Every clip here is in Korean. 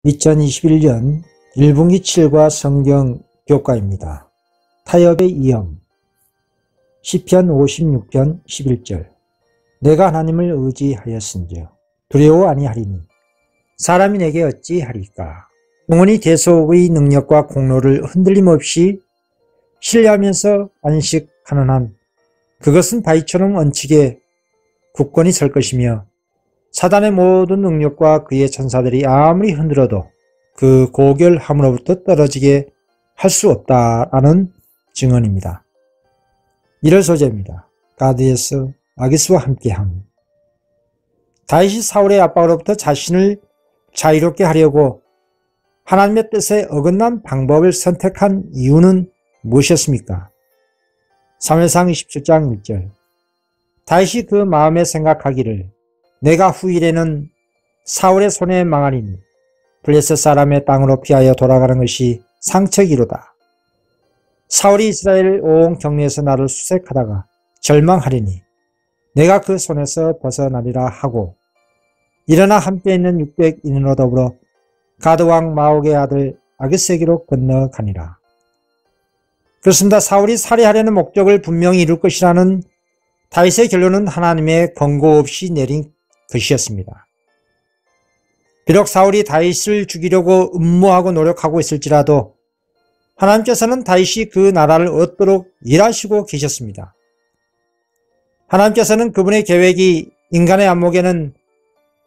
2021년 1분기 7과 성경 교과입니다. 타협의 위험. 시편 56편 11절. 내가 하나님을 의지하였은즉 두려워 아니하리니 사람이 내게 어찌하리까. 영원히 대속의 능력과 공로를 흔들림 없이 신뢰하면서 안식하는 한 그것은 바위처럼 얹히게 굳건히 설 것이며 사단의 모든 능력과 그의 천사들이 아무리 흔들어도 그 고결함으로부터 떨어지게 할 수 없다라는 증언입니다. 1월 소재입니다. 가드에서 아기스와 함께함. 다윗이 사울의 압박으로부터 자신을 자유롭게 하려고 하나님의 뜻에 어긋난 방법을 선택한 이유는 무엇이었습니까? 사무엘상 27장 1절. 다윗이 그 마음에 생각하기를 내가 후일에는 사울의 손에 망하리니 블레셋 사람의 땅으로 피하여 돌아가는 것이 상책이로다. 사울이 이스라엘 온 경내에서 나를 수색하다가 절망하리니 내가 그 손에서 벗어나리라 하고 일어나 함께 있는 600인으로 더불어 가드왕 마옥의 아들 아기스에게로 건너가니라. 그렇습니다. 사울이 살해하려는 목적을 분명히 이룰 것이라는 다윗의 결론은 하나님의 권고 없이 내린 것이었습니다. 비록 사울이 다윗을 죽이려고 음모하고 노력하고 있을지라도 하나님께서는 다윗이 그 나라를 얻도록 일하시고 계셨습니다. 하나님께서는 그분의 계획이 인간의 안목에는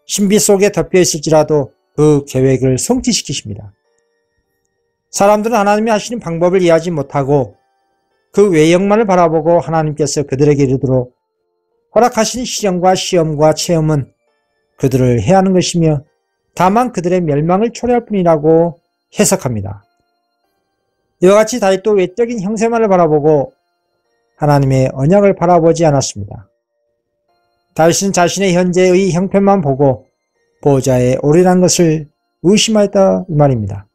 신비 속에 덮여 있을지라도 그 계획을 성취시키십니다. 사람들은 하나님이 하시는 방법을 이해하지 못하고 그 외형만을 바라보고 하나님께서 그들에게 이르도록 허락하신 시련과 시험과 체험은 그들을 해하는 것이며 다만 그들의 멸망을 초래할 뿐이라고 해석합니다. 이와 같이 다윗도 외적인 형세만을 바라보고 하나님의 언약을 바라보지 않았습니다. 다윗은 자신의 현재의 형편만 보고 보호자에 오르란 것을 의심하였다 이 말입니다.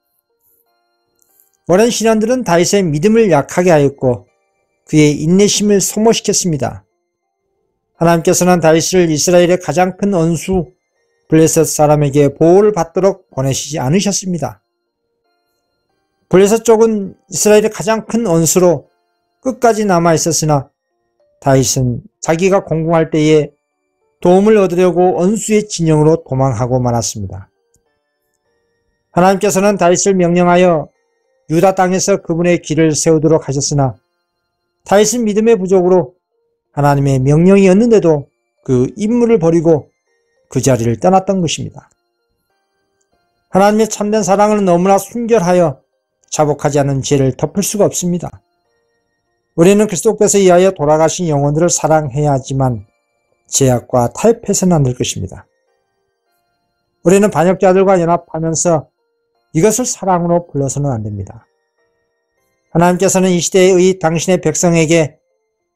오랜 신앙들은 다윗의 믿음을 약하게 하였고 그의 인내심을 소모시켰습니다. 하나님께서는 다윗을 이스라엘의 가장 큰 원수 블레셋 사람에게 보호를 받도록 보내시지 않으셨습니다. 블레셋 쪽은 이스라엘의 가장 큰 원수로 끝까지 남아 있었으나 다윗은 자기가 공공할 때에 도움을 얻으려고 원수의 진영으로 도망하고 말았습니다. 하나님께서는 다윗을 명령하여 유다 땅에서 그분의 길을 세우도록 하셨으나 다윗은 믿음의 부족으로 하나님의 명령이었는데도 그 임무를 버리고 그 자리를 떠났던 것입니다. 하나님의 참된 사랑은 너무나 순결하여 자복하지 않은 죄를 덮을 수가 없습니다. 우리는 그리스도께서 위하여 돌아가신 영혼들을 사랑해야 하지만 죄악과 타협해서는 안 될 것입니다. 우리는 반역자들과 연합하면서 이것을 사랑으로 불러서는 안 됩니다. 하나님께서는 이 시대의 당신의 백성에게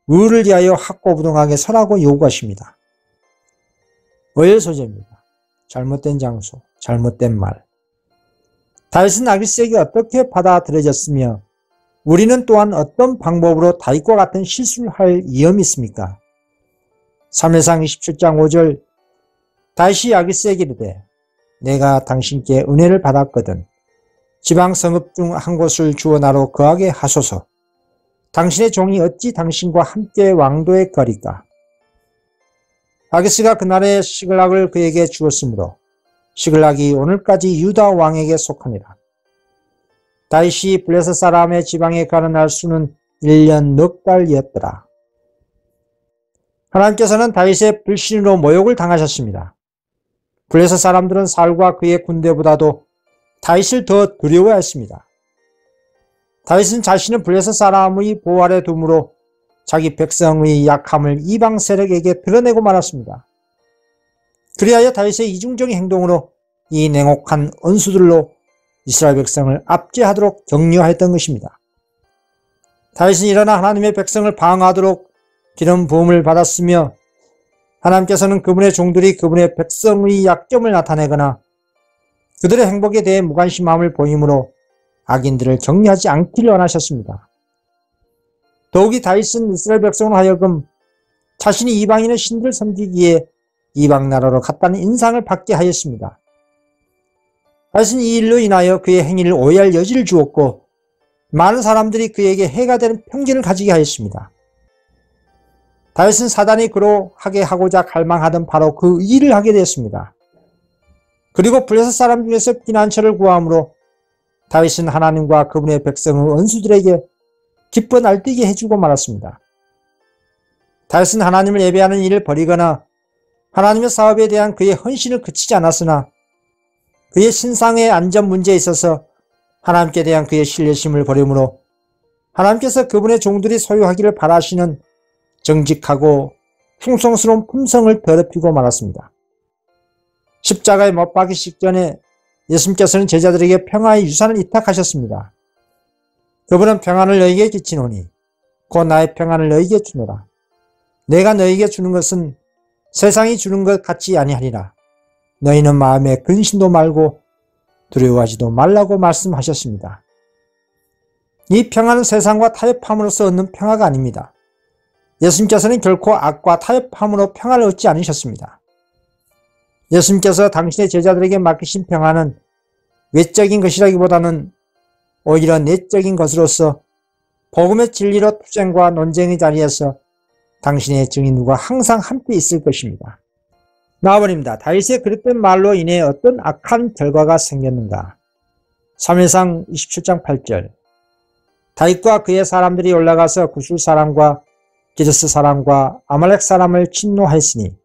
의를 위하여 학고부동하게 서라고 요구하십니다. 오열 소재입니다. 잘못된 장소, 잘못된 말. 다윗은 아기스에게 어떻게 받아들여졌으며 우리는 또한 어떤 방법으로 다윗과 같은 실수를 할 위험이 있습니까? 사무엘상 27장 5절. 다윗이 아기스에게 이르되 내가 당신께 은혜를 받았거든 지방 성읍 중 한 곳을 주어 나로 거하게 하소서. 당신의 종이 어찌 당신과 함께 왕도에 거리까? 아기스가 그날의 시글락을 그에게 주었으므로 시글락이 오늘까지 유다 왕에게 속하니라. 다윗이 블레셋 사람의 지방에 가는 날 수는 1년 넉 달이었더라. 하나님께서는 다윗의 불신으로 모욕을 당하셨습니다. 블레셋 사람들은 사울과 그의 군대보다도 다윗을 더 두려워했습니다. 다윗은 자신은 블레셋 사람의 보호 아래 둠으로 자기 백성의 약함을 이방 세력에게 드러내고 말았습니다. 그리하여 다윗의 이중적인 행동으로 이 냉혹한 원수들로 이스라엘 백성을 압제하도록 격려했던 것입니다. 다윗은 일어나 하나님의 백성을 방어하도록 기름 부음을 받았으며 하나님께서는 그분의 종들이 그분의 백성의 약점을 나타내거나 그들의 행복에 대해 무관심함을 보이므로 악인들을 격려하지 않기를 원하셨습니다. 더욱이 다윗은 이스라엘 백성으로 하여금 자신이 이방인의 신들을 섬기기에 이방 나라로 갔다는 인상을 받게 하였습니다. 다윗은 이 일로 인하여 그의 행위를 오해할 여지를 주었고 많은 사람들이 그에게 해가 되는 편견을 가지게 하였습니다. 다윗은 사단이 그로 하게 하고자 갈망하던 바로 그 일을 하게 되었습니다. 그리고 블레셋 사람 중에서 피난처를 구함으로 다윗은 하나님과 그분의 백성의 원수들에게 기뻐 날뛰게 해주고 말았습니다. 다윗은 하나님을 예배하는 일을 버리거나 하나님의 사업에 대한 그의 헌신을 그치지 않았으나 그의 신상의 안전 문제에 있어서 하나님께 대한 그의 신뢰심을 버림으로 하나님께서 그분의 종들이 소유하기를 바라시는 정직하고 풍성스러운 품성을 더럽히고 말았습니다. 십자가에 못 박기 직전에 예수님께서는 제자들에게 평화의 유산을 이탁하셨습니다. 그분은 평안을 너희에게 끼치노니 곧 나의 평안을 너희에게 주노라. 내가 너희에게 주는 것은 세상이 주는 것 같지 아니하리라. 너희는 마음에 근심도 말고 두려워하지도 말라고 말씀하셨습니다. 이 평안은 세상과 타협함으로써 얻는 평화가 아닙니다. 예수님께서는 결코 악과 타협함으로 평화를 얻지 않으셨습니다. 예수님께서 당신의 제자들에게 맡기신 평안은 외적인 것이라기보다는 오히려 내적인 것으로서 복음의 진리로 투쟁과 논쟁의 자리에서 당신의 증인들과 항상 함께 있을 것입니다. 나아버립니다. 다윗의 그릇된 말로 인해 어떤 악한 결과가 생겼는가? 사무엘상 27장 8절 다윗과 그의 사람들이 올라가서 구술 사람과 기르스 사람과 아말렉 사람을 침노하였으니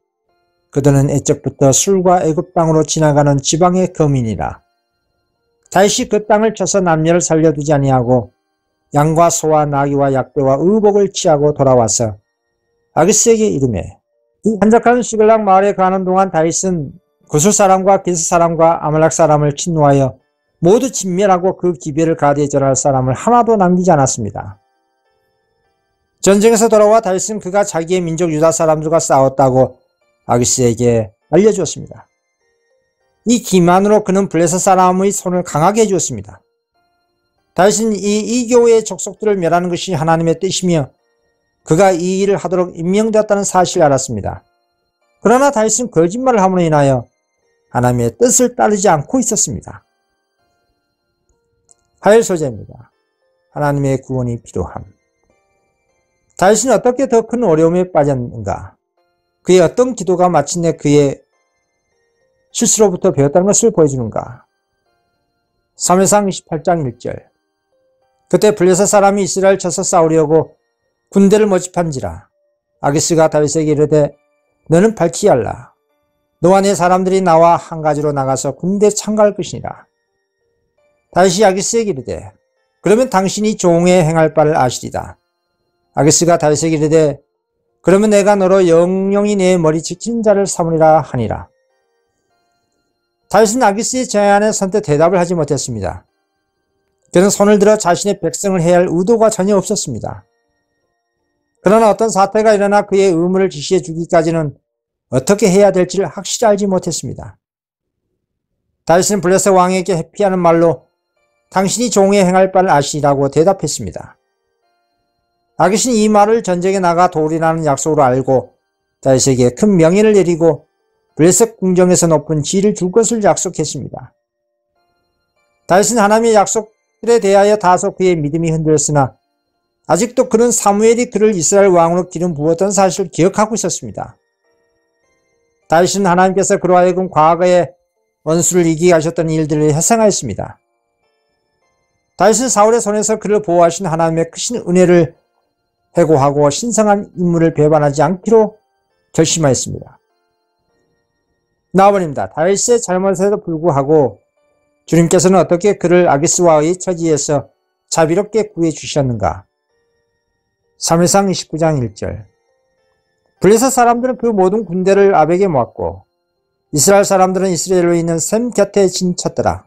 그들은 애적부터 술과 애굽 땅으로 지나가는 지방의 거민이라. 다윗이 그 땅을 쳐서 남녀를 살려두지 아니하고 양과 소와 나귀와 약대와 의복을 취하고 돌아와서 아기스에게 이르매 이 한적한 시글락 마을에 가는 동안 다윗은 구술 사람과 기스 사람과 아말렉 사람을 침노하여 모두 진멸하고 그 기별을 가드에 절할 사람을 하나도 남기지 않았습니다. 전쟁에서 돌아와 다윗은 그가 자기의 민족 유다 사람들과 싸웠다고 아기스에게 알려주었습니다. 이 기만으로 그는 블레셋 사람의 손을 강하게 해주었습니다. 다윗은 이 이교의 족속들을 멸하는 것이 하나님의 뜻이며 그가 이 일을 하도록 임명되었다는 사실을 알았습니다. 그러나 다윗은 거짓말을 함으로 인하여 하나님의 뜻을 따르지 않고 있었습니다. 하열 소재입니다. 하나님의 구원이 필요함. 다윗은 어떻게 더 큰 어려움에 빠졌는가? 그의 어떤 기도가 마침내 그의 실수로부터 배웠다는 것을 보여주는가? 사무엘상 28장 1절 그때 블레셋 사람이 이스라엘을 쳐서 싸우려고 군대를 모집한지라 아기스가 다윗에게 이르되 너는 밝히 알라. 너와 네 사람들이 나와 한 가지로 나가서 군대에 참가할 것이니라. 다윗이 아기스에게 이르되 그러면 당신이 종의 행할 바를 아시리다. 아기스가 다윗에게 이르되 그러면 내가 너로 영영이 내 머리 지키는 자를 삼으리라 하니라. 다윗은 아기스의 제안에 선뜻 대답을 하지 못했습니다. 그는 손을 들어 자신의 백성을 해야 할 의도가 전혀 없었습니다. 그러나 어떤 사태가 일어나 그의 의무를 지시해 주기까지는 어떻게 해야 될지를 확실히 알지 못했습니다. 다윗은 블레셋 왕에게 회피하는 말로 당신이 종의 행할 바를 아시라고 대답했습니다. 아기스는 이 말을 전쟁에 나가 도우리라는 약속으로 알고 다윗에게 큰 명예를 내리고 블레셋 궁정에서 높은 지위를 줄 것을 약속했습니다. 다윗은 하나님의 약속들에 대하여 다소 그의 믿음이 흔들렸으나 아직도 그는 사무엘이 그를 이스라엘 왕으로 기름 부었던 사실을 기억하고 있었습니다. 다윗은 하나님께서 그로 하여금 과거에 원수를 이기게 하셨던 일들을 회상하였습니다. 다윗은 사울의 손에서 그를 보호하신 하나님의 크신 은혜를 회고하고 신성한 인물을 배반하지 않기로 결심하였습니다. 나아버립니다. 다윗의 잘못에도 불구하고 주님께서는 어떻게 그를 아기스와의 처지에서 자비롭게 구해주셨는가? 사무엘상 29장 1절 블레셋 사람들은 그 모든 군대를 아벡에 모았고 이스라엘 사람들은 이스라엘로 있는 셈 곁에 진쳤더라.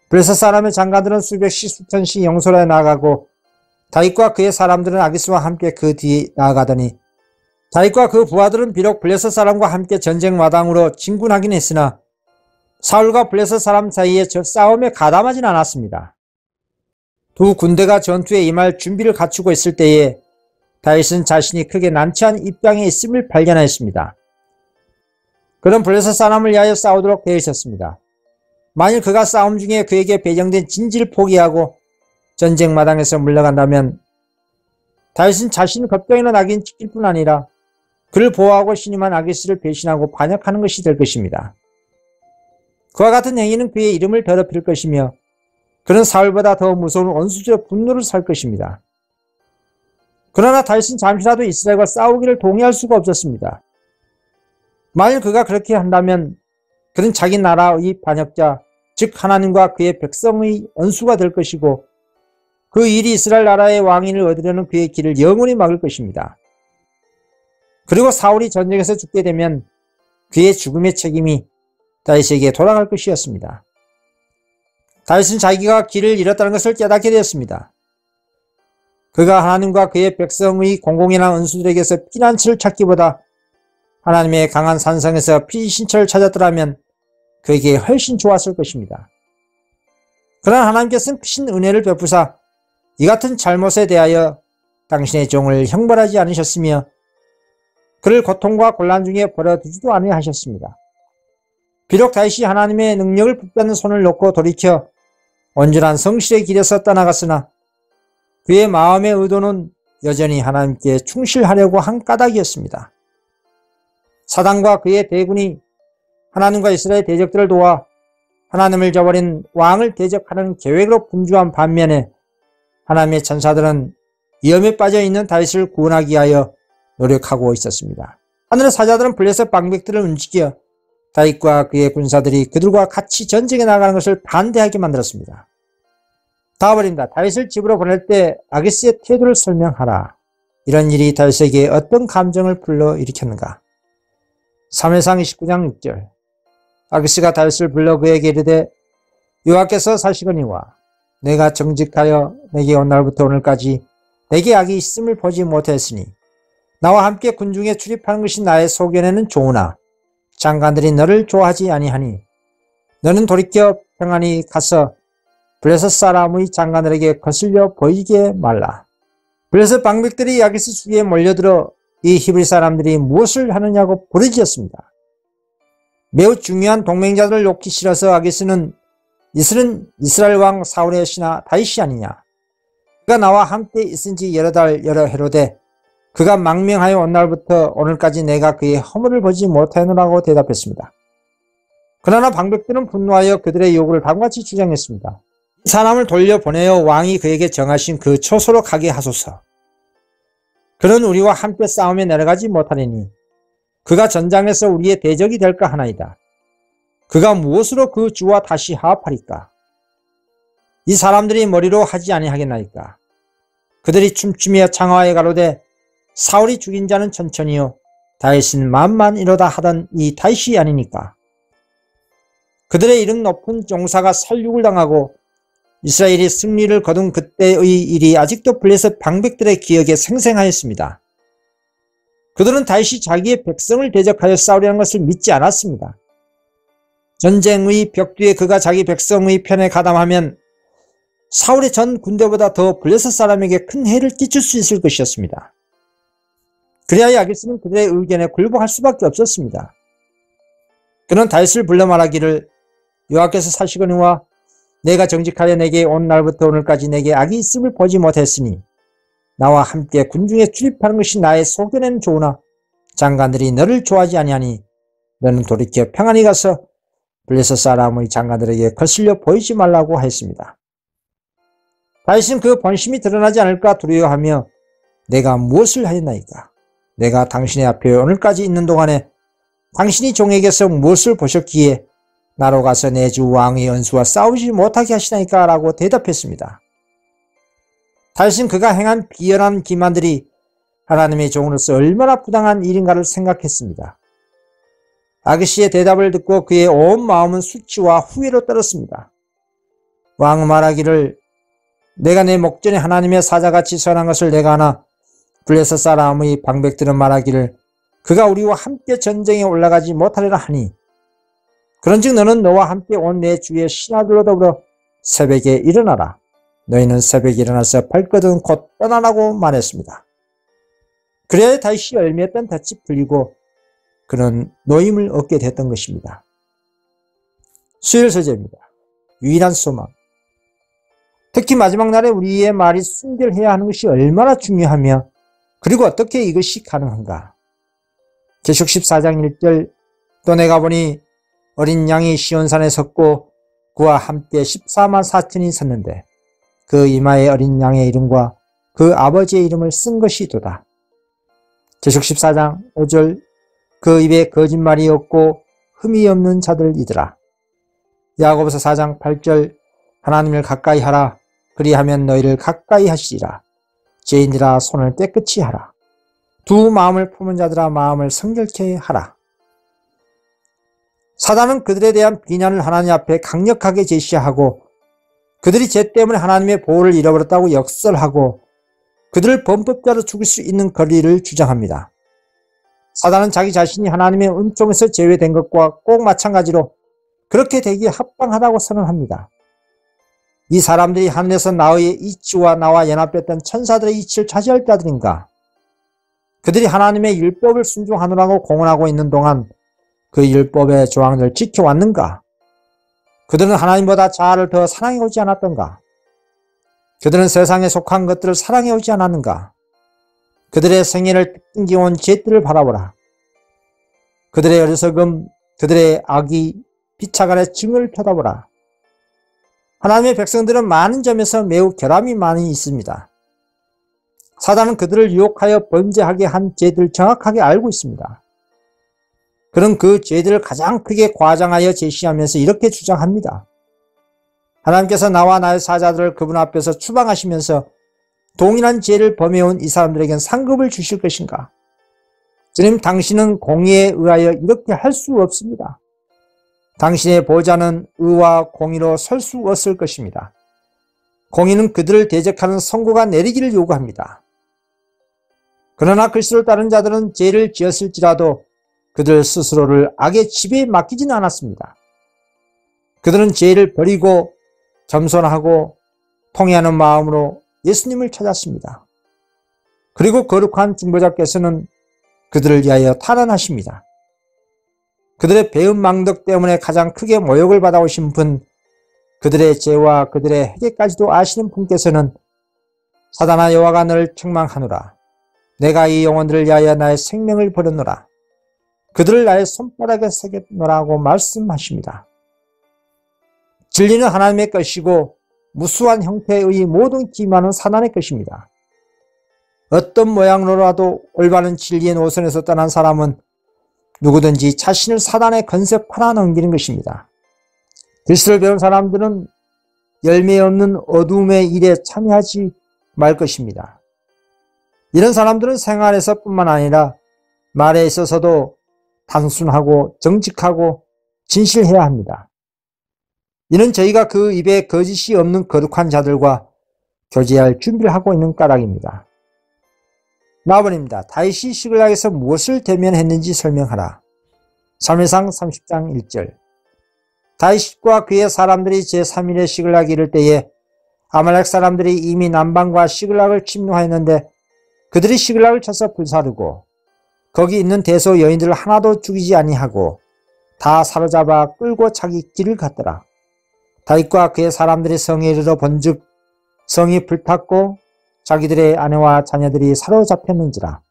블레셋 사람의 장관들은 수백씩 수천씩 영솔에 나아가고 다윗과 그의 사람들은 아기스와 함께 그 뒤에 나아가더니 다윗과 그 부하들은 비록 블레셋 사람과 함께 전쟁 마당으로 진군하긴 했으나 사울과 블레셋 사람 사이에 저 싸움에 가담하진 않았습니다. 두 군대가 전투에 임할 준비를 갖추고 있을 때에 다윗은 자신이 크게 난처한 입장에 있음을 발견하였습니다. 그는 블레셋 사람을 위하여 싸우도록 되어 있었습니다. 만일 그가 싸움 중에 그에게 배정된 진지를 포기하고 전쟁 마당에서 물러간다면 다윗은 자신의 겁쟁이는 악인 지킬 뿐 아니라 그를 보호하고 신임한 아기스를 배신하고 반역하는 것이 될 것입니다. 그와 같은 행위는 그의 이름을 더럽힐 것이며 그는 사울보다 더 무서운 원수적 분노를 살 것입니다. 그러나 다윗은 잠시라도 이스라엘과 싸우기를 동의할 수가 없었습니다. 만일 그가 그렇게 한다면 그는 자기 나라의 반역자, 즉 하나님과 그의 백성의 원수가 될 것이고 그 일이 이스라엘 나라의 왕위를 얻으려는 그의 길을 영원히 막을 것입니다. 그리고 사울이 전쟁에서 죽게 되면 그의 죽음의 책임이 다윗에게 돌아갈 것이었습니다. 다윗은 자기가 길을 잃었다는 것을 깨닫게 되었습니다. 그가 하나님과 그의 백성의 공공연한 원수들에게서 피난처를 찾기보다 하나님의 강한 산성에서 피신처를 찾았더라면 그에게 훨씬 좋았을 것입니다. 그러나 하나님께서는 크신 은혜를 베푸사 이 같은 잘못에 대하여 당신의 종을 형벌하지 않으셨으며 그를 고통과 곤란 중에 버려두지도 아니하셨습니다. 비록 다윗이 하나님의 능력을 붙잡는 손을 놓고 돌이켜 온전한 성실의 길에서 떠나갔으나 그의 마음의 의도는 여전히 하나님께 충실하려고 한 까닭이었습니다. 사단과 그의 대군이 하나님과 이스라엘 대적들을 도와 하나님을 저버린 왕을 대적하는 계획으로 분주한 반면에 하나님의 천사들은 위험에 빠져 있는 다윗을 구원하기 위하여 노력하고 있었습니다. 하늘의 사자들은 블레셋 방백들을 움직여 다윗과 그의 군사들이 그들과 같이 전쟁에 나가는 것을 반대하게 만들었습니다. 다음입니다. 다윗을 집으로 보낼 때 아기스의 태도를 설명하라. 이런 일이 다윗에게 어떤 감정을 불러일으켰는가? 3회상 29장 6절. 아기스가 다윗을 불러 그에게 이르되 여호와께서 사시거니와 내가 정직하여 내게 온 날부터 오늘까지 내게 악이 있음을 보지 못했으니 나와 함께 군중에 출입하는 것이 나의 소견에는 좋으나 장관들이 너를 좋아하지 아니하니 너는 돌이켜 평안히 가서 블레셋 사람의 장관들에게 거슬려 보이게 말라. 블레셋 방백들이 아기스 수비에 몰려들어 이 히브리 사람들이 무엇을 하느냐고 부르짖었습니다. 매우 중요한 동맹자들을 놓기 싫어서 아기스는 이슬은 이스라엘 왕 사울의 신하 다윗이 아니냐. 그가 나와 함께 있은 지 여러 달 여러 해로되 그가 망명하여 온 날부터 오늘까지 내가 그의 허물을 보지 못하노라고 대답했습니다. 그러나 방백들은 분노하여 그들의 요구를 다음과 같이 주장했습니다. 이 사람을 돌려보내어 왕이 그에게 정하신 그 초소로 가게 하소서. 그는 우리와 함께 싸움에 내려가지 못하리니 그가 전장에서 우리의 대적이 될까 하나이다. 그가 무엇으로 그 주와 다시 화합하리까? 이 사람들이 머리로 하지 아니하겠나이까? 그들이 춤추며 창화에 가로되 사울이 죽인 자는 천천히요 다윗은 만만이로다 하던 이 다윗이 아니니까. 그들의 이름 높은 종사가 살육을 당하고 이스라엘이 승리를 거둔 그때의 일이 아직도 블레셋 방백들의 기억에 생생하였습니다. 그들은 다윗이 자기의 백성을 대적하여 싸우려는 것을 믿지 않았습니다. 전쟁의 벽 뒤에 그가 자기 백성의 편에 가담하면 사울의 전 군대보다 더 블레셋 사람에게 큰 해를 끼칠 수 있을 것이었습니다. 그리하여 아기스는 그들의 의견에 굴복할 수밖에 없었습니다. 그는 다윗을 불러 말하기를 여호와께서 사시거니와 내가 정직하여 내게 온 날부터 오늘까지 내게 악이 있음을 보지 못했으니 나와 함께 군중에 출입하는 것이 나의 소견에는 좋으나 장관들이 너를 좋아하지 아니하니 너는 돌이켜 평안히 가서 블레셋 사람의 장관들에게 거슬려 보이지 말라고 하였습니다. 다윗은 그 본심이 드러나지 않을까 두려워하며 내가 무엇을 하였나이까? 내가 당신의 앞에 오늘까지 있는 동안에 당신이 종에게서 무엇을 보셨기에 나로 가서 내 주 왕의 원수와 싸우지 못하게 하시나이까? 라고 대답했습니다. 다윗은 그가 행한 비열한 기만들이 하나님의 종으로서 얼마나 부당한 일인가를 생각했습니다. 아기스의 대답을 듣고 그의 온 마음은 수치와 후회로 떨었습니다. 왕은 말하기를 내가 내 목전에 하나님의 사자같이 선한 것을 내가 아나 블레셋 사람의 방백들은 말하기를 그가 우리와 함께 전쟁에 올라가지 못하리라 하니 그런즉 너는 너와 함께 온 내 주의 신하들로 더불어 새벽에 일어나라. 너희는 새벽에 일어나서 발거든 곧 떠나라고 말했습니다. 그래야 다윗이 얽매였던 덫이 풀리고 그는 노임을 얻게 됐던 것입니다. 수요일 서재입니다. 유일한 소망. 특히 마지막 날에 우리의 말이 순결해야 하는 것이 얼마나 중요하며 그리고 어떻게 이것이 가능한가. 계시록 14장 1절 또 내가 보니 어린 양이 시온산에 섰고 그와 함께 14만 4천이 섰는데 그 이마에 어린 양의 이름과 그 아버지의 이름을 쓴 것이 이도다. 계시록 14장 5절 그 입에 거짓말이 없고 흠이 없는 자들이더라. 야고보서 4장 8절 하나님을 가까이 하라. 그리하면 너희를 가까이 하시리라. 죄인들아 손을 깨끗이 하라. 두 마음을 품은 자들아 마음을 성결케 하라. 사단은 그들에 대한 비난을 하나님 앞에 강력하게 제시하고 그들이 죄 때문에 하나님의 보호를 잃어버렸다고 역설하고 그들을 범법자로 죽일 수 있는 권리를 주장합니다. 사단은 자기 자신이 하나님의 은총에서 제외된 것과 꼭 마찬가지로 그렇게 되기에 합당하다고 선언합니다. 이 사람들이 하늘에서 나의 이치와 나와 연합했던 천사들의 이치를 차지할 자들인가? 그들이 하나님의 율법을 순종하느라고 공언하고 있는 동안 그 율법의 조항을 지켜왔는가? 그들은 하나님보다 자아를 더 사랑해오지 않았던가? 그들은 세상에 속한 것들을 사랑해오지 않았는가? 그들의 생애를 뜯겨온 죄들을 바라보라. 그들의 어리석음, 그들의 악이 피차간의 증을 쳐다보라. 하나님의 백성들은 많은 점에서 매우 결함이 많이 있습니다. 사단은 그들을 유혹하여 범죄하게 한 죄들을 정확하게 알고 있습니다. 그는 그 죄들을 가장 크게 과장하여 제시하면서 이렇게 주장합니다. 하나님께서 나와 나의 사자들을 그분 앞에서 추방하시면서 동일한 죄를 범해온 이 사람들에겐 상급을 주실 것인가? 주님, 당신은 공의에 의하여 이렇게 할 수 없습니다. 당신의 보좌는 의와 공의로 설 수 없을 것입니다. 공의는 그들을 대적하는 선고가 내리기를 요구합니다. 그러나 그리스도를 따른 자들은 죄를 지었을지라도 그들 스스로를 악의 지배에 맡기지는 않았습니다. 그들은 죄를 버리고 겸손하고 통회하는 마음으로 예수님을 찾았습니다. 그리고 거룩한 중보자께서는 그들을 위하여 탄원하십니다. 그들의 배은망덕 때문에 가장 크게 모욕을 받아오신 분, 그들의 죄와 그들의 회개까지도 아시는 분께서는 사단아 여호와가 너를 책망하노라. 내가 이 영혼들을 위하여 나의 생명을 버렸노라. 그들을 나의 손바닥에 새겼노라고 말씀하십니다. 진리는 하나님의 것이고 무수한 형태의 모든 기만은 사단의 것입니다. 어떤 모양으로라도 올바른 진리의 노선에서 떠난 사람은 누구든지 자신을 사단의 건세 팔아넘기는 것입니다. 그리스도를 배운 사람들은 열매 없는 어둠의 일에 참여하지 말 것입니다. 이런 사람들은 생활에서 뿐만 아니라 말에 있어서도 단순하고 정직하고 진실해야 합니다. 이는 저희가 그 입에 거짓이 없는 거룩한 자들과 교제할 준비를 하고 있는 까닭입니다. 나아버립니다. 다윗이 시글락에서 무엇을 대면했는지 설명하라. 사무엘상 30장 1절. 다윗과 그의 사람들이 제3일에 시글락에 이를 때에 아말렉 사람들이 이미 남방과 시글락을 침노하였는데 그들이 시글락을 쳐서 불사르고 거기 있는 대소 여인들을 하나도 죽이지 아니하고 다 사로잡아 끌고 자기 길을 갔더라. 다윗과 그의 사람들이 성에 이르러 본즉 성이 불탔고 자기들의 아내와 자녀들이 사로잡혔는지라.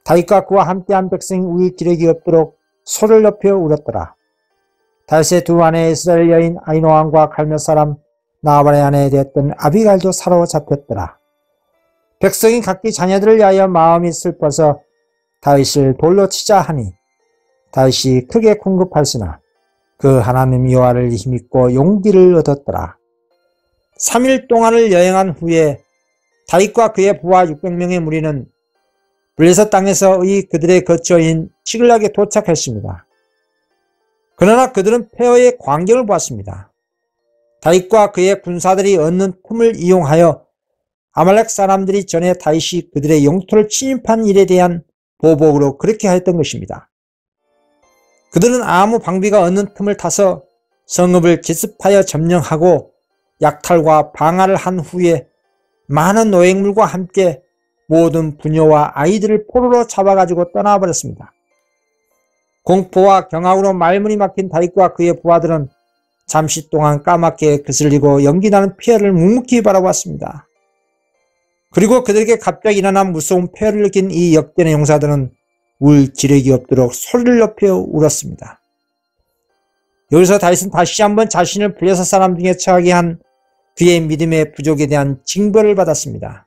다윗과 그와 함께한 백성이 울 기력이 없도록 소를 높여 울었더라. 다윗의 두 아내 이스라엘 여인 아히노함과 갈멜 사람 나발의 아내 되었던 아비갈도 사로잡혔더라. 백성이 각기 자녀들을 위하여 마음이 슬퍼서 다윗을 돌로 치자 하니 다윗이 크게 궁급하였으나 그 하나님 여호와를 힘입고 용기를 얻었더라. 3일 동안을 여행한 후에 다윗과 그의 부하 600명의 무리는 블레셋 땅에서의 그들의 거처인 시글락에 도착했습니다. 그러나 그들은 폐허의 광경을 보았습니다. 다윗과 그의 군사들이 얻는 틈을 이용하여 아말렉 사람들이 전에 다윗이 그들의 영토를 침입한 일에 대한 보복으로 그렇게 하였던 것입니다. 그들은 아무 방비가 없는 틈을 타서 성읍을 기습하여 점령하고 약탈과 방화를 한 후에 많은 노획물과 함께 모든 부녀와 아이들을 포로로 잡아가지고 떠나버렸습니다. 공포와 경악으로 말문이 막힌 다윗과 그의 부하들은 잠시 동안 까맣게 그슬리고 연기나는 폐허를 묵묵히 바라보았습니다. 그리고 그들에게 갑자기 일어난 무서운 폐허를 느낀 이 역대의 용사들은 울 지력이 없도록 소리를 높여 울었습니다. 여기서 다윗은 다시 한번 자신을 블레셋 사람 중에 처하게 한 그의 믿음의 부족에 대한 징벌을 받았습니다.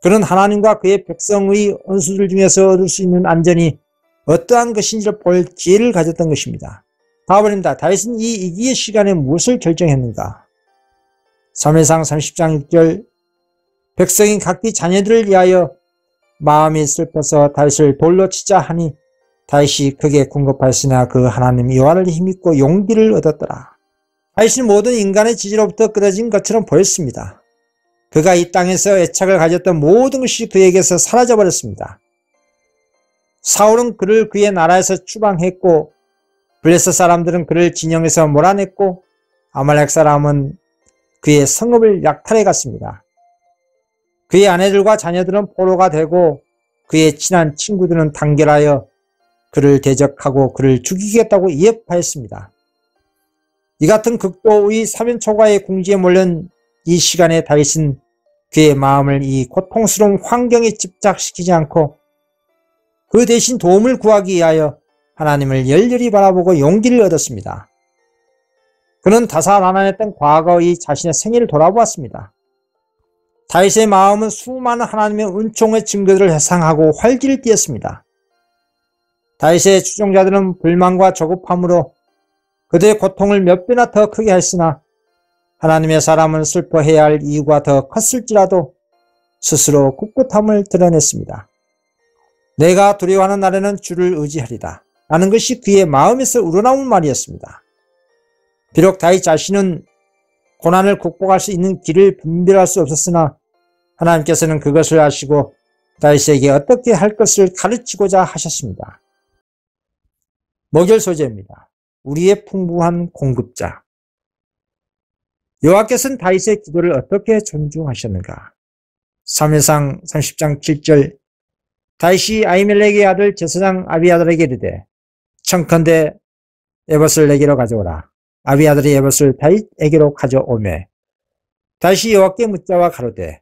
그는 하나님과 그의 백성의 원수들 중에서 얻을 수 있는 안전이 어떠한 것인지를 볼 기회를 가졌던 것입니다. 다음입니다. 다윗은 이 위기의 시간에 무엇을 결정했는가? 사무엘상 30장 6절 백성이 각기 자녀들을 위하여 마음이 슬퍼서 다윗을 돌로 치자 하니 다윗이 크게 궁급하였으나 그 하나님 여호와를 힘입고 용기를 얻었더라. 다윗은 모든 인간의 지지로부터 끊어진 것처럼 보였습니다. 그가 이 땅에서 애착을 가졌던 모든 것이 그에게서 사라져버렸습니다. 사울은 그를 그의 나라에서 추방했고 블레셋 사람들은 그를 진영에서 몰아냈고 아말렉 사람은 그의 성읍을 약탈해 갔습니다. 그의 아내들과 자녀들은 포로가 되고 그의 친한 친구들은 단결하여 그를 대적하고 그를 죽이겠다고 위협하였습니다. 이 같은 극도의 사면초가의 궁지에 몰린 이 시간에 다윗은 그의 마음을 이 고통스러운 환경에 집착시키지 않고 그 대신 도움을 구하기 위하여 하나님을 열렬히 바라보고 용기를 얻었습니다. 그는 다사다난했던 과거의 자신의 생애를 돌아보았습니다. 다윗의 마음은 수많은 하나님의 은총의 증거들을 회상하고 활기를 띠었습니다. 다윗의 추종자들은 불만과 조급함으로 그들의 고통을 몇 배나 더 크게 했으나 하나님의 사람은 슬퍼해야 할 이유가 더 컸을지라도 스스로 꿋꿋함을 드러냈습니다. 내가 두려워하는 날에는 주를 의지하리다 라는 것이 그의 마음에서 우러나온 말이었습니다. 비록 다윗 자신은 고난을 극복할 수 있는 길을 분별할 수 없었으나 하나님께서는 그것을 아시고 다윗에게 어떻게 할 것을 가르치고자 하셨습니다. 목요일 소재입니다. 우리의 풍부한 공급자. 여호와께서는 다윗의 기도를 어떻게 존중하셨는가? 사무엘상 30장 7절 다윗이 아히멜렉의 아들 제사장 아비아달에게 이르되 청컨대 에봇을 내게로 가져오라. 아비아달이 에봇을 다윗에게로 가져오매 다윗이 여호와께 묻자와 가로되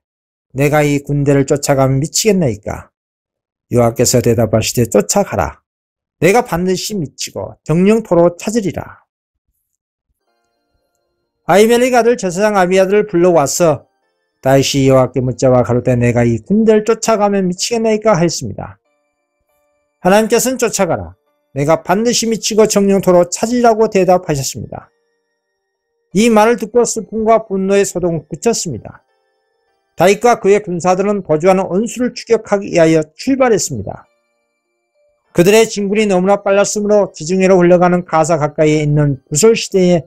내가 이 군대를 쫓아가면 미치겠나이까? 여호와께서 대답하시되 쫓아가라. 내가 반드시 미치고 정령토로 찾으리라. 아히멜렉 아들 제사장 아비아달을 불러와서 다윗이 여호와께 묻자와 가로되 내가 이 군대를 쫓아가면 미치겠나이까 하였습니다. 하나님께서는 쫓아가라. 내가 반드시 미치고 정령토로 찾으리라고 대답하셨습니다. 이 말을 듣고 슬픔과 분노의 소동은 그쳤습니다. 다윗과 그의 군사들은 도주하는 원수를 추격하기 위하여 출발했습니다. 그들의 진군이 너무나 빨랐으므로 지중해로 흘러가는 가사 가까이에 있는 부솔시대에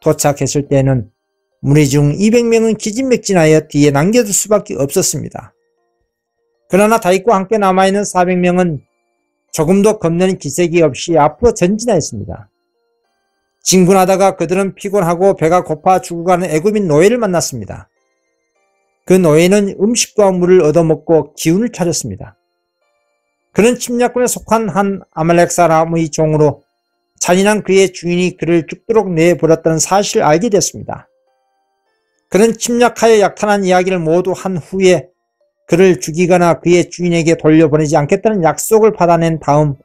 도착했을 때에는 무리 중 200명은 기진맥진하여 뒤에 남겨둘 수밖에 없었습니다. 그러나 다윗과 함께 남아있는 400명은 조금도 겁내는 기색이 없이 앞으로 전진하였습니다. 진군하다가 그들은 피곤하고 배가 고파 죽어가는 애굽인 노예를 만났습니다. 그 노예는 음식과 물을 얻어먹고 기운을 차렸습니다. 그는 침략군에 속한 한 아말렉 사람의 종으로 잔인한 그의 주인이 그를 죽도록 내버렸다는 사실을 알게 됐습니다. 그는 침략하여 약탈한 이야기를 모두 한 후에 그를 죽이거나 그의 주인에게 돌려보내지 않겠다는 약속을 받아낸 다음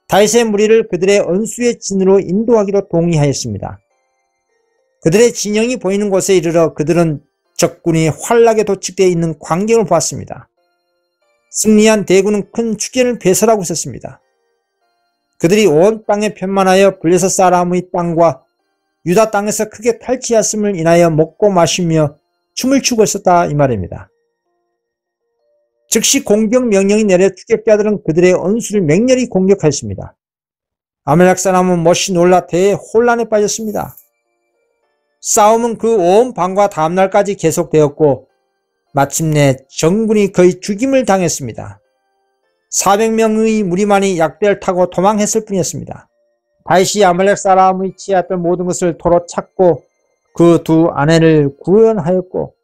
다윗의 무리를 그들의 원수의 진으로 인도하기로 동의하였습니다. 그들의 진영이 보이는 곳에 이르러 그들은 적군이 활락에 도축되어 있는 광경을 보았습니다. 승리한 대군은 큰 축제를 배설하고 있었습니다. 그들이 온 땅에 편만하여 블레셋 사람의 땅과 유다 땅에서 크게 탈취하였음을 인하여 먹고 마시며 춤을 추고 있었다 이 말입니다. 즉시 공격 명령이 내려 추격자들은 그들의 원수를 맹렬히 공격하였습니다. 아말렉 사람은 몹시 놀라 대혼란에 빠졌습니다. 싸움은 그 온 밤과 다음날까지 계속되었고 마침내 정군이 거의 죽임을 당했습니다. 400명의 무리만이 약대를 타고 도망했을 뿐이었습니다. 다윗이 아말렉 사람의 취하였던 모든 것을 도로 찾고 그 두 아내를 구원하였고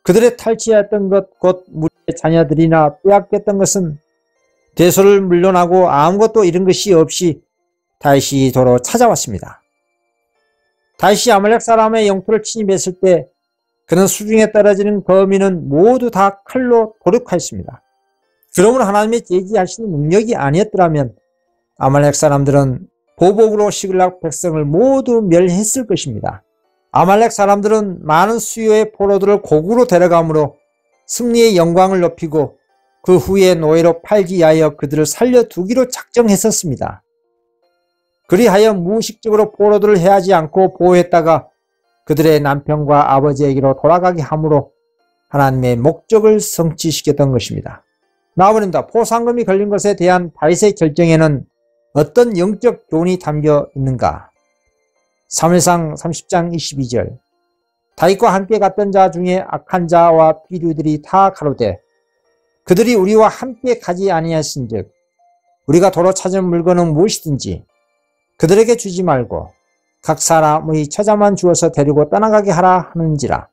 그들의 탈취하였던 것 곧 무리의 자녀들이나 빼앗겼던 것은 대소를 물러나고 아무것도 잃은 것이 없이 다윗이 도로 찾아왔습니다. 다시 아말렉 사람의 영토를 침입했을 때 그는 수중에 떨어지는 거민은 모두 다 칼로 도륙하였습니다. 그러므로 하나님의 제지하시는 능력이 아니었더라면 아말렉 사람들은 보복으로 시글락 백성을 모두 멸했을 것입니다. 아말렉 사람들은 많은 수요의 포로들을 고국으로 데려가므로 승리의 영광을 높이고 그 후에 노예로 팔기 위하여 그들을 살려두기로 작정했었습니다. 그리하여 무의식적으로 포로들을 해하지 않고 보호했다가 그들의 남편과 아버지에게로 돌아가게 함으로 하나님의 목적을 성취시켰던 것입니다. 나아버린다. 포상금이 걸린 것에 대한 다윗의 결정에는 어떤 영적 교훈이 담겨 있는가? 사무엘상 30장 22절. 다윗과 함께 갔던 자 중에 악한 자와 비류들이 다 가로되 그들이 우리와 함께 가지 아니하신즉 우리가 도로 찾은 물건은 무엇이든지 그들에게 주지 말고 각 사람의 처자만 주어서 데리고 떠나가게 하라 하는지라.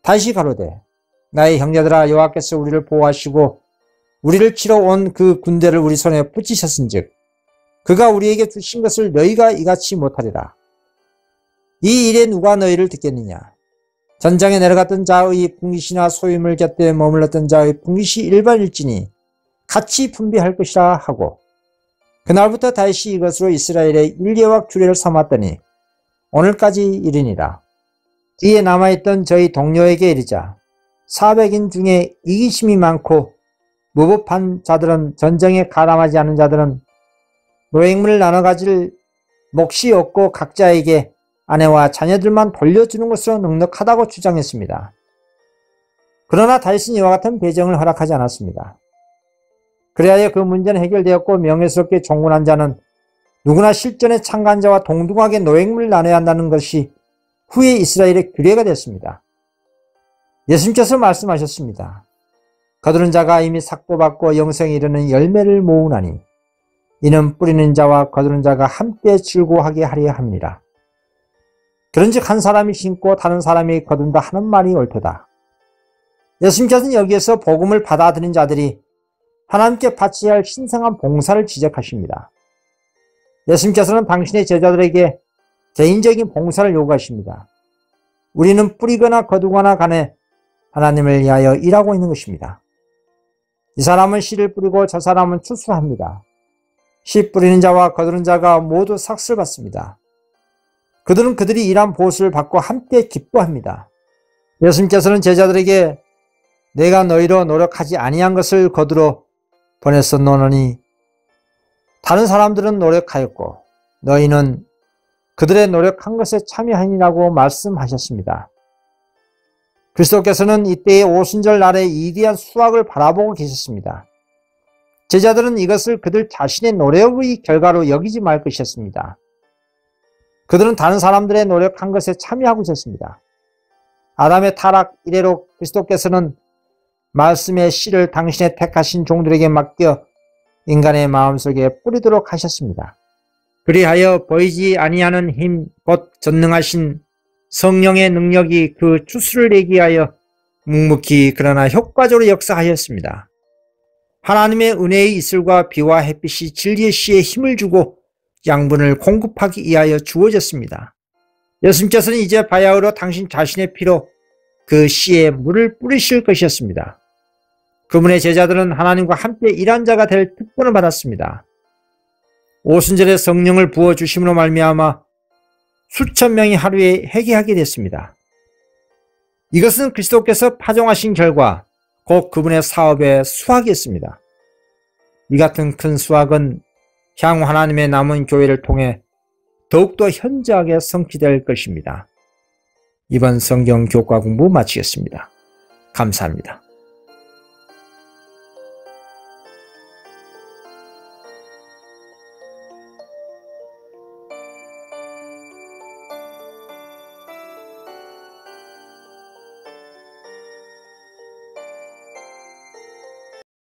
다시 가로되 나의 형제들아 여호와께서 우리를 보호하시고 우리를 치러 온 그 군대를 우리 손에 붙이셨은즉 그가 우리에게 주신 것을 너희가 이같이 못하리라. 이 일에 누가 너희를 듣겠느냐? 전장에 내려갔던 자의 분깃이나 소유물 곁에 머물렀던 자의 분깃이 일반일지니 같이 분배할 것이라 하고 그날부터 다윗이 이것으로 이스라엘의 율례와 규례를 삼았더니 오늘까지 이르니라. 뒤에 남아있던 저희 동료에게 이르자 400인 중에 이기심이 많고 무법한 자들은 전쟁에 가담하지 않은 자들은 노획물을 나눠 가질 몫이 없고 각자에게 아내와 자녀들만 돌려주는 것으로 넉넉하다고 주장했습니다. 그러나 다윗은 이와 같은 배정을 허락하지 않았습니다. 그리하여 그 문제는 해결되었고 명예스럽게 종군한 자는 누구나 실전에 참가한 자와 동등하게 노획물을 나눠야 한다는 것이 후에 이스라엘의 규례가 됐습니다. 예수님께서 말씀하셨습니다. 거두는 자가 이미 삭도받고 영생에 이르는 열매를 모으나니 이는 뿌리는 자와 거두는 자가 함께 즐거워하게 하려 합니다. 그런즉 한 사람이 심고 다른 사람이 거둔다 하는 말이 옳도다. 예수님께서는 여기에서 복음을 받아들인 자들이 하나님께 바쳐야 할 신성한 봉사를 지적하십니다. 예수님께서는 당신의 제자들에게 개인적인 봉사를 요구하십니다. 우리는 뿌리거나 거두거나 간에 하나님을 위하여 일하고 있는 것입니다. 이 사람은 씨를 뿌리고 저 사람은 추수합니다. 씨 뿌리는 자와 거두는 자가 모두 삭슬 받습니다. 그들은 그들이 일한 보수를 받고 함께 기뻐합니다. 예수님께서는 제자들에게 내가 너희로 노력하지 아니한 것을 거두러 보냈었노니 다른 사람들은 노력하였고 너희는 그들의 노력한 것에 참여하니라고 말씀하셨습니다. 그리스도께서는 이때의 오순절 날의 이대한 수확을 바라보고 계셨습니다. 제자들은 이것을 그들 자신의 노력의 결과로 여기지 말 것이었습니다. 그들은 다른 사람들의 노력한 것에 참여하고 있었습니다. 아담의 타락 이래로 그리스도께서는 말씀의 씨를 당신의 택하신 종들에게 맡겨 인간의 마음속에 뿌리도록 하셨습니다. 그리하여 보이지 아니하는 힘, 곧 전능하신 성령의 능력이 그 추수를 내기 위하여 묵묵히 그러나 효과적으로 역사하였습니다. 하나님의 은혜의 이슬과 비와 햇빛이 진리의 씨에 힘을 주고 양분을 공급하기 위하여 주어졌습니다. 예수님께서는 이제 바야흐로 당신 자신의 피로 그 씨에 물을 뿌리실 것이었습니다. 그분의 제자들은 하나님과 함께 일한 자가 될 특권을 받았습니다. 오순절에 성령을 부어주심으로 말미암아 수천 명이 하루에 회개하게 됐습니다. 이것은 그리스도께서 파종하신 결과 곧 그분의 사업의 수확이었습니다. 이 같은 큰 수확은 향후 하나님의 남은 교회를 통해 더욱더 현저하게 성취될 것입니다. 이번 성경 교과 공부 마치겠습니다. 감사합니다.